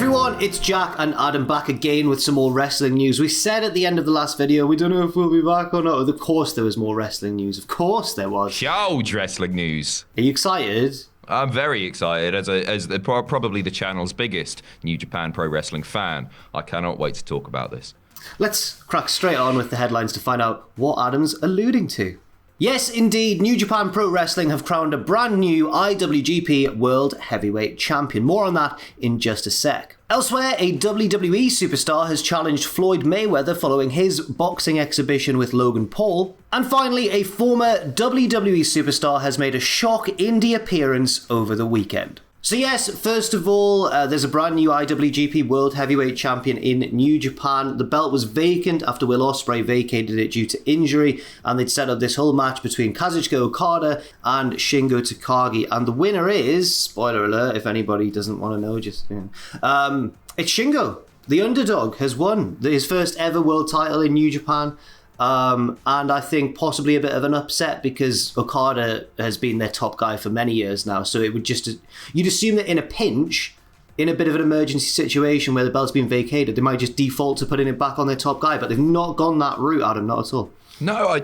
everyone, it's Jack and Adam back again with some more wrestling news. We said at the end of the last video, we don't know if we'll be back or not. Of course there was more wrestling news. Of course there was. Huge wrestling news. Are you excited? I'm very excited as probably the channel's biggest New Japan Pro Wrestling fan. I cannot wait to talk about this. Let's crack straight on with the headlines to find out what Adam's alluding to. Yes, indeed, New Japan Pro Wrestling have crowned a brand new IWGP World Heavyweight Champion. More on that in just a sec. Elsewhere, a WWE Superstar has challenged Floyd Mayweather following his boxing exhibition with Logan Paul. And finally, a former WWE Superstar has made a shock indie appearance over the weekend. So yes, first of all, there's a brand new IWGP World Heavyweight Champion in New Japan. The belt was vacant after Will Ospreay vacated it due to injury, and they'd set up this whole match between Kazuchika Okada and Shingo Takagi. And the winner is, spoiler alert, if anybody doesn't want to know, just, you know, it's Shingo. The underdog has won his first ever world title in New Japan. And I think possibly a bit of an upset because Okada has been their top guy for many years now. So it would you'd assume that in a pinch, in a bit of an emergency situation where the belt's been vacated, they might just default to putting it back on their top guy. But they've not gone that route, Adam, not at all. No, I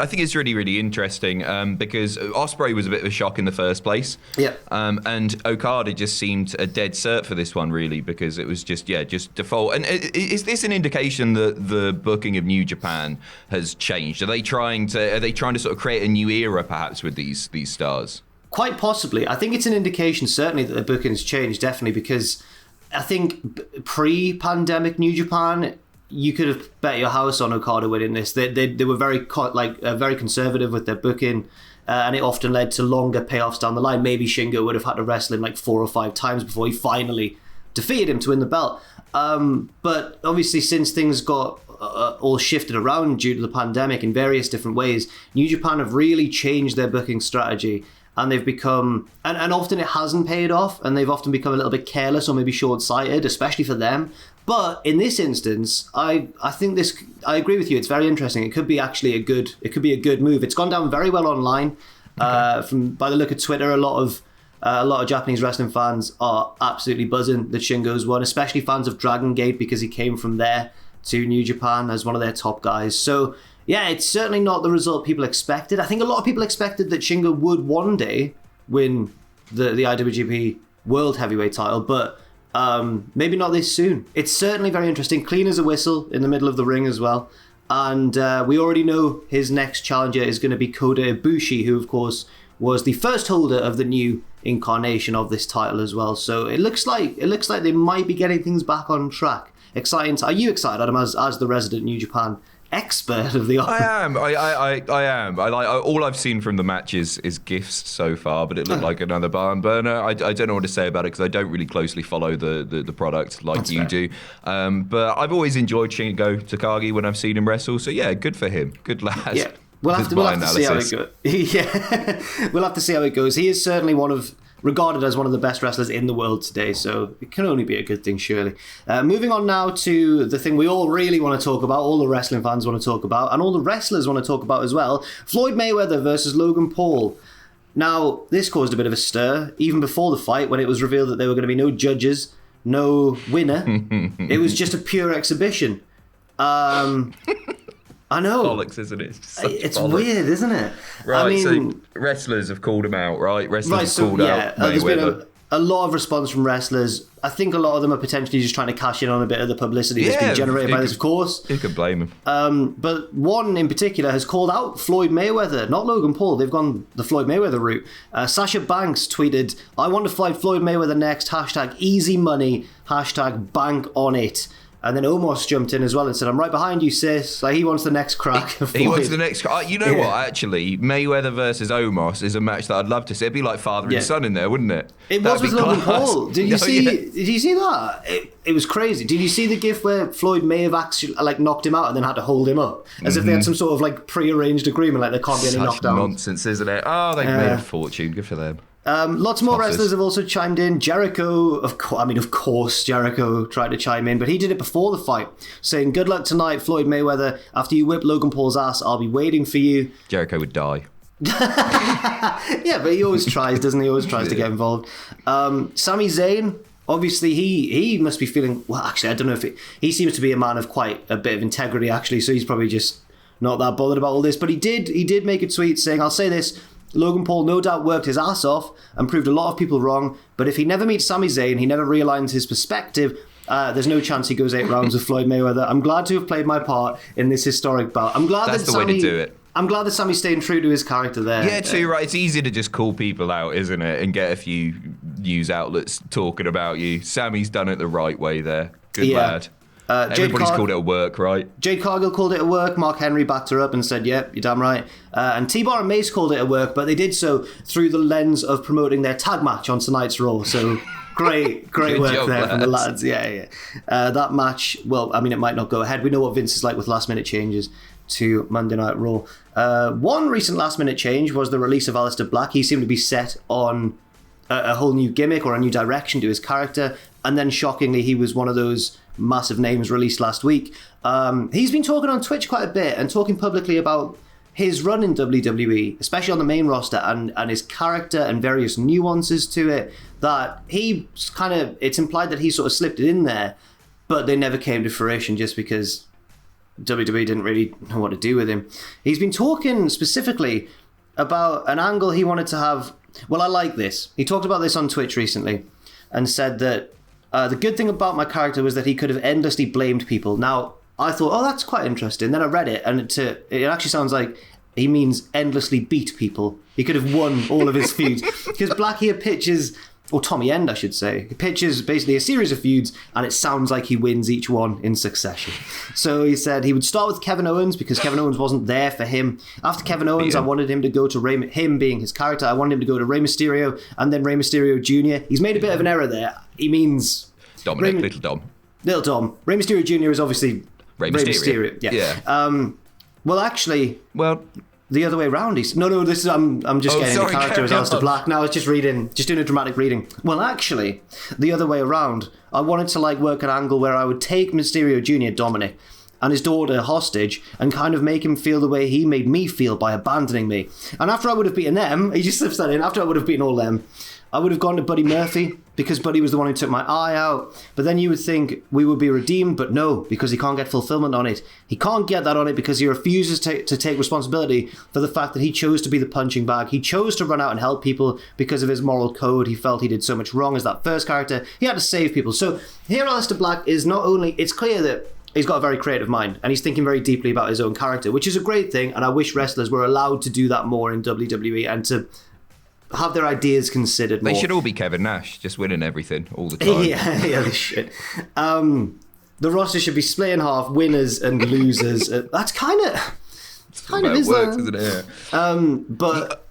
think it's really, really interesting because Ospreay was a bit of a shock in the first place. Yeah. And Okada just seemed a dead cert for this one, really, because it was just default. And is this an indication that the booking of New Japan has changed? Are they trying to sort of create a new era, perhaps, with these stars? Quite possibly. I think it's an indication, certainly, that the booking has changed, definitely, because I think pre-pandemic New Japan, you could have bet your house on Okada winning this. They were very conservative with their booking, and it often led to longer payoffs down the line. Maybe Shingo would have had to wrestle him like 4 or 5 times before he finally defeated him to win the belt. But obviously, since things got all shifted around due to the pandemic in various different ways, New Japan have really changed their booking strategy. And they've become, and often it hasn't paid off, and they've often become a little bit careless or maybe short-sighted, especially for them. But in this instance, I think I agree with you. It's very interesting. It could be actually a good move. It's gone down very well online. By the look of Twitter, a lot of Japanese wrestling fans are absolutely buzzing that Shingo's won, especially fans of Dragon Gate because he came from there to New Japan as one of their top guys. So yeah, it's certainly not the result people expected. I think a lot of people expected that Shingo would one day win the IWGP World Heavyweight title, but maybe not this soon. It's certainly very interesting. Clean as a whistle in the middle of the ring as well. And we already know his next challenger is going to be Kota Ibushi, who of course was the first holder of the new incarnation of this title as well. So it looks like they might be getting things back on track. Exciting. Are you excited, Adam, as the resident New Japan expert of the I am. All I've seen from the matches is GIFs so far, but it looked like another barn burner. I don't know what to say about it because I don't really closely follow the product like That's you fair. Do. But I've always enjoyed Shingo Takagi when I've seen him wrestle. So yeah, good for him. Good lad. Yeah. We'll have to see how it goes. Yeah, we'll have to see how it goes. He is certainly regarded as one of the best wrestlers in the world today, so it can only be a good thing, surely. Moving on now to the thing we all really want to talk about, all the wrestling fans want to talk about, and all the wrestlers want to talk about as well. Floyd Mayweather versus Logan Paul. Now, this caused a bit of a stir, even before the fight, when it was revealed that there were going to be no judges, no winner. It was just a pure exhibition. I know. Bollocks, isn't it? It's weird, isn't it? Right, I mean, so wrestlers have called him out, right? Wrestlers have called out there's Mayweather. Been a lot of response from wrestlers. I think a lot of them are potentially just trying to cash in on a bit of the publicity that's been generated by this, of course. You could blame him. But one in particular has called out Floyd Mayweather, not Logan Paul. They've gone the Floyd Mayweather route. Sasha Banks tweeted, "I want to fight Floyd Mayweather next. Hashtag easy money. Hashtag bank on it." And then Omos jumped in as well and said, "I'm right behind you, sis." Like, he wants the next crack. He wants the next crack. You know what, actually? Mayweather versus Omos is a match that I'd love to see. It'd be like father and son in there, wouldn't it? It was with Logan Paul. Did you see that? It was crazy. Did you see the gif where Floyd may have actually knocked him out and then had to hold him up? As if they had some sort of pre-arranged agreement, like there can't be any knockdowns. Nonsense, isn't it? Oh, they've made a fortune. Good for them. Lots more wrestlers have also chimed in. Jericho, of course, Jericho tried to chime in, but he did it before the fight, saying, "Good luck tonight, Floyd Mayweather. After you whip Logan Paul's ass, I'll be waiting for you." Jericho would die. Yeah, but he always tries, doesn't he? He always tries to get involved. Sami Zayn obviously he must be feeling, well, actually, I don't know if he seems to be a man of quite a bit of integrity, actually, so he's probably just not that bothered about all this. But he did make a tweet saying, I'll say this, Logan Paul no doubt worked his ass off and proved a lot of people wrong, but if he never meets Sami Zayn, he never realigns his perspective, there's no chance he goes 8 rounds with Floyd Mayweather. I'm glad to have played my part in this historic bout. I'm glad that's the way to do it. I'm glad that Sami's staying true to his character there. Yeah, too right. It's easy to just call people out, isn't it? And get a few news outlets talking about you. Sami's done it the right way there. Good lad. Everybody's called it a work, right? Jade Cargill called it a work. Mark Henry backed her up and said, yep, you're damn right. And T-Bar and Mace called it a work, but they did so through the lens of promoting their tag match on tonight's Raw. So great work job, there from the lads. Yeah. That match, well, I mean, it might not go ahead. We know what Vince is like with last-minute changes to Monday Night Raw. One recent last-minute change was the release of Aleister Black. He seemed to be set on a whole new gimmick or a new direction to his character, and then shockingly, he was one of those massive names released last week. He's been talking on Twitch quite a bit and talking publicly about his run in WWE, especially on the main roster, and his character and various nuances to it, that it's implied that he sort of slipped it in there, but they never came to fruition just because WWE didn't really know what to do with him. He's been talking specifically about an angle he wanted to have. Well, I like this. He talked about this on Twitch recently and said that the good thing about my character was that he could have endlessly blamed people. Now, I thought, oh, that's quite interesting. Then I read it, and it actually sounds like he means endlessly beat people. He could have won all of his feuds. Because Black here pitches, or Tommy End, I should say, he pitches basically a series of feuds, and it sounds like he wins each one in succession. So he said he would start with Kevin Owens because Kevin Owens wasn't there for him. After Kevin Owens, I wanted him to go to him being his character, I wanted him to go to Rey Mysterio, and then Rey Mysterio Jr. He's made a bit of an error there. He means Dominic, Little Dom. Little Dom. Rey Mysterio Jr. is obviously Rey Mysterio. Yeah. Well, actually, the other way around. This is I'm just getting the character as Aleister Black. Now I was just doing a dramatic reading. Well, actually, the other way around. I wanted to work an angle where I would take Mysterio Jr. Dominic and his daughter hostage and kind of make him feel the way he made me feel by abandoning me. And after I would have beaten them, he just slips that in. After I would have beaten all them, I would have gone to Buddy Murphy because Buddy was the one who took my eye out. But then you would think we would be redeemed, but no, because he can't get fulfillment on it. He can't get that on it because he refuses to take responsibility for the fact that he chose to be the punching bag. He chose to run out and help people because of his moral code. He felt he did so much wrong as that first character. He had to save people. So here Aleister Black is not only... It's clear that he's got a very creative mind and he's thinking very deeply about his own character, which is a great thing, and I wish wrestlers were allowed to do that more in WWE and to have their ideas considered more. They should all be Kevin Nash, just winning everything all the time. yeah, they should. The roster should be split in half, winners and losers. That's kind of is works, isn't it? But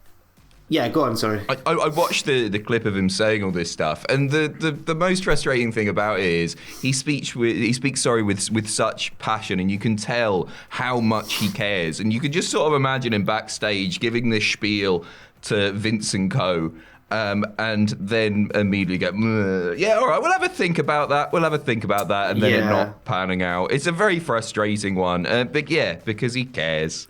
yeah, go on. Sorry. I watched the clip of him saying all this stuff, and the most frustrating thing about it is he speaks with such passion, and you can tell how much he cares, and you can just sort of imagine him backstage giving this spiel to Vince and Co. And then immediately go, yeah, all right, we'll have a think about that. And then it not panning out. It's a very frustrating one. But yeah, because he cares.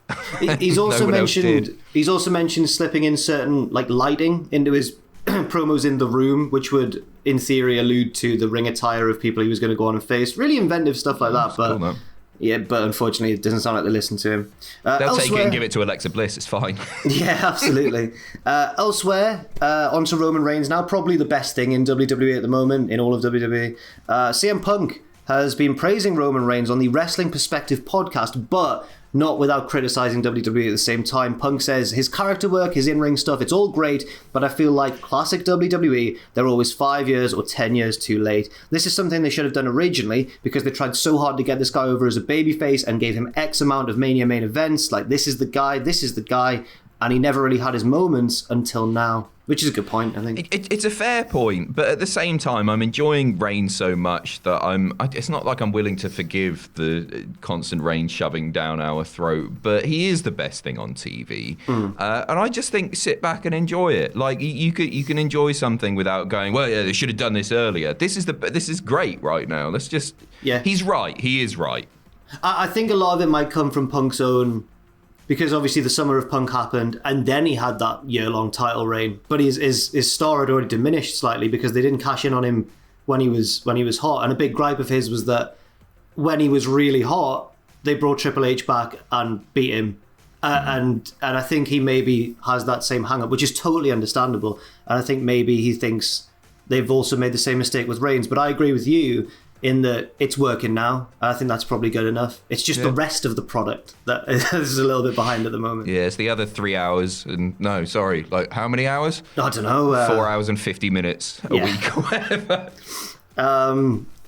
He's also mentioned slipping in certain lighting into his promos in the room, which would, in theory, allude to the ring attire of people he was going to go on and face. Really inventive stuff like that. But cool, yeah, but unfortunately, it doesn't sound like they listen to him. They'll take it and give it to Alexa Bliss. It's fine. Yeah, absolutely. Elsewhere, onto Roman Reigns now. Probably the best thing in WWE at the moment, in all of WWE. CM Punk has been praising Roman Reigns on the Wrestling Perspective podcast, but not without criticising WWE at the same time. Punk says his character work, his in-ring stuff, it's all great, but I feel like classic WWE, they're always 5 years or 10 years too late. This is something they should have done originally because they tried so hard to get this guy over as a babyface and gave him X amount of Mania main events, this is the guy, and he never really had his moments until now. Which is a good point, I think. It's a fair point, but at the same time, I'm enjoying Reigns so much that it's not like I'm willing to forgive the constant Reigns shoving down our throat, but he is the best thing on TV. And I just think sit back and enjoy it. You can enjoy something without going, well, yeah, they should have done this earlier. This is great right now. Let's just... Yeah. He's right. He is right. I think a lot of it might come from Punk's own... Because obviously the summer of Punk happened, and then he had that year-long title reign. But his star had already diminished slightly because they didn't cash in on him when he was hot. And a big gripe of his was that when he was really hot, they brought Triple H back and beat him. And I think he maybe has that same hang-up, which is totally understandable. And I think maybe he thinks they've also made the same mistake with Reigns. But I agree with you in that it's working now. I think that's probably good enough. It's just the rest of the product that is a little bit behind at the moment. Yeah, it's the other 3 hours. Like how many hours? I don't know. 4 hours and 50 minutes a week or whatever.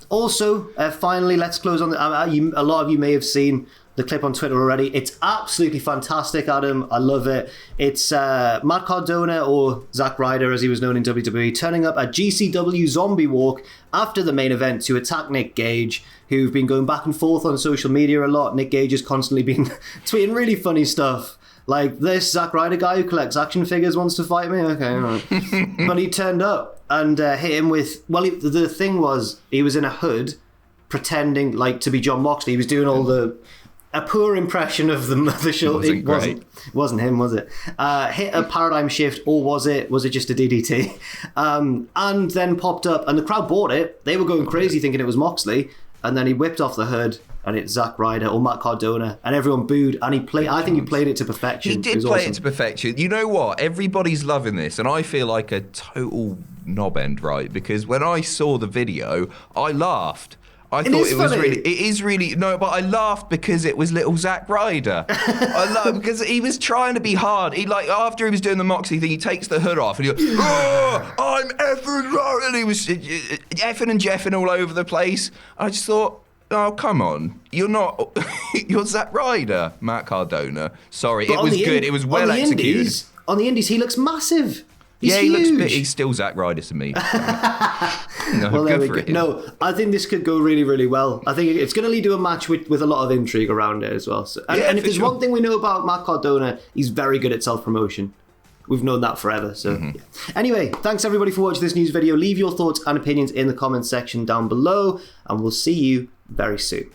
Also, finally, let's close on a lot of you may have seen the clip on Twitter already. It's absolutely fantastic, Adam. I love it. It's Matt Cardona, or Zack Ryder as he was known in WWE, turning up at GCW Zombie Walk after the main event to attack Nick Gage, who've been going back and forth on social media a lot. Nick Gage has constantly been tweeting really funny stuff. Like, this Zack Ryder guy who collects action figures wants to fight me? Okay, all right. But he turned up and hit him with... Well, the thing was, he was in a hood, pretending like to be John Moxley. He was doing all the... A poor impression of the show. It wasn't him, was it? Hit a paradigm shift, or was it just a DDT? And then popped up, and the crowd bought it. They were going crazy thinking it was Moxley, and then he whipped off the hood, and it's Zack Ryder or Matt Cardona, and everyone booed, and I think he played it to perfection. He did play it to perfection. You know what? Everybody's loving this, and I feel like a total knobend, right? Because when I saw the video, I laughed. I thought it was really... It is really... No, but I laughed because it was little Zack Ryder. I laughed because he was trying to be hard. After he was doing the Moxie thing, he takes the hood off and he goes, "Oh, I'm effing right." And he was effing and jeffing all over the place. I just thought, oh, come on. You're not... You're Zack Ryder, Matt Cardona. Sorry, but it was good. It was well executed. On the indies, he looks massive. He's huge. He's still Zack Ryder to me. Well, there we go. No, I think this could go really, really well. I think it's going to lead to a match with a lot of intrigue around it as well. So, and if there's one thing we know about Matt Cardona, he's very good at self-promotion. We've known that forever. So, yeah. Anyway, thanks everybody for watching this news video. Leave your thoughts and opinions in the comments section down below, and we'll see you very soon.